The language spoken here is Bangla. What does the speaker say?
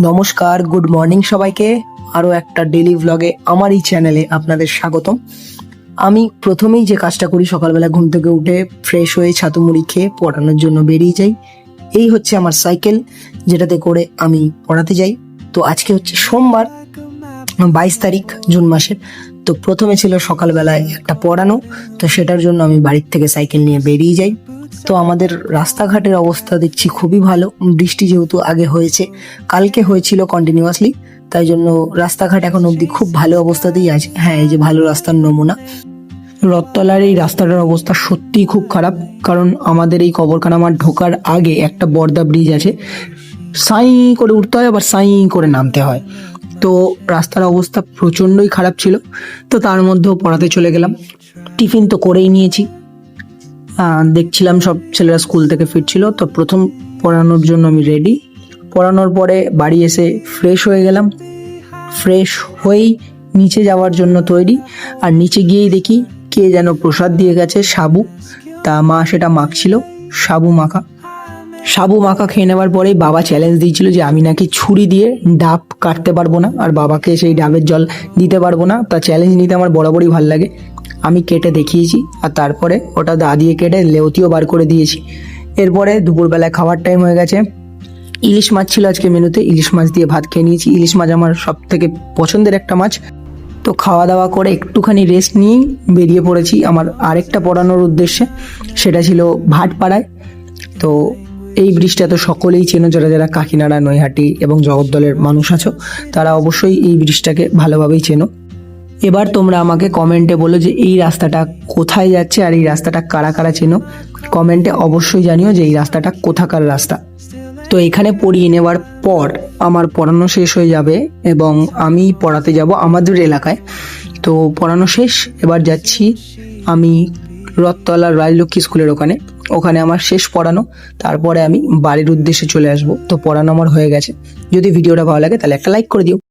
নমস্কার, গুড মর্নিং সবাইকে। আরও একটা ডেলি ভ্লগে আমার এই চ্যানেলে আপনাদের স্বাগতম। আমি প্রথমেই যে কাজটা করি, সকালবেলা ঘুম থেকে উঠে ফ্রেশ হয়ে ছাতু মুড়ি খেয়ে পড়ানোর জন্য বেরিয়ে যাই। এই হচ্ছে আমার সাইকেল, যেটাতে করে আমি পড়াতে যাই। তো আজকে হচ্ছে সোমবার, 22 তারিখ জুন মাসের। তো প্রথমে ছিল সকালবেলায় একটা পড়ানো, তো সেটার জন্য আমি বাড়ির থেকে সাইকেল নিয়ে বেরিয়ে যাই। তো আমাদের রাস্তাঘাটের অবস্থা দেখছি খুবই ভালো। বৃষ্টি যেহেতু আগে হয়েছে, কালকে হয়েছিল কন্টিনিউয়াসলি, তাই জন্য রাস্তাঘাট এখন অবধি খুব ভালো অবস্থাতেই আছে। হ্যাঁ, এই যে ভালো রাস্তার নমুনা। রথতলার এই রাস্তাটার অবস্থা সত্যিই খুব খারাপ, কারণ আমাদের এই কবরখানা মাঠ ঢোকার আগে একটা বর্দা ব্রিজ আছে, সাই করে উঠতে হয় আবার সাই করে নামতে হয়। তো রাস্তার অবস্থা প্রচণ্ডই খারাপ ছিল। তো তার মধ্যেও পড়াতে চলে গেলাম। টিফিন তো করেই নিয়েছি। দেখছিলাম সব ছেলেরা স্কুল থেকে ফিরছিল, তো প্রথম পড়ানোর জন্য আমি রেডি। পড়ানোর পরে বাড়ি এসে ফ্রেশ হয়ে গেলাম। ফ্রেশ হয়েই নিচে যাওয়ার জন্য তৈরি। আর নিচে গিয়েই দেখি কে যেন প্রসাদ দিয়ে গেছে, সাবু। তা মা সেটা মাখছিল, সাবু মাখা খেয়ে নেওয়ার পরেই বাবা চ্যালেঞ্জ দিয়েছিল যে আমি নাকি ছুরি দিয়ে ডাব কাটতে পারবো না, আর বাবাকে সেই ডাবের জল দিতে পারবো না। তা চ্যালেঞ্জ নিতে আমার বরাবরই ভাল লাগে। আমি কেটে দেখিয়েছি, আর তারপরে ওটা দা দিয়ে কেটে লেউতিও বার করে দিয়েছি। এরপরে দুপুরবেলায় খাওয়ার টাইম হয়ে গেছে। ইলিশ মাছ ছিল আজকে মেনুতে, ইলিশ মাছ দিয়ে ভাত খেয়ে নিয়েছি। ইলিশ মাছ আমার সব থেকে পছন্দের একটা মাছ। তো খাওয়া দাওয়া করে একটুখানি রেস্ট নিয়েই বেরিয়ে পড়েছি আমার আরেকটা পড়ানোর উদ্দেশ্যে। সেটা ছিল ভাটপাড়ায়। তো এই ব্রিজটা তো সকলেই চেনো, যারা যারা কাকিনাড়া, নৈহাটি এবং জগদ্দলের মানুষ আছো, তারা অবশ্যই এই ব্রিজটাকে ভালোভাবেই চেনো। এবার তোমরা আমাকে কমেন্টে বলো যে এই রাস্তাটা কোথায় যাচ্ছে, আর এই রাস্তাটা কারা কারা চেনো। কমেন্টে অবশ্যই জানিও যে এই রাস্তাটা কোথাকার রাস্তা। তো এখানে পড়িয়ে নেওয়ার পর আমার পড়ানো শেষ হয়ে যাবে এবং আমি পড়াতে যাব আমাদের এলাকায়। তো পড়ানো শেষ, এবার যাচ্ছি আমি রথতলার রাজলক্ষ্মী স্কুলের ওখানে আমার শেষ পড়ানো। তারপরে আমি বাড়ির উদ্দেশ্যে চলে আসব। তো পড়ানো আমার হয়ে গেছে। যদি ভিডিওটা ভালো লাগে তাহলে একটা লাইক করে দিও।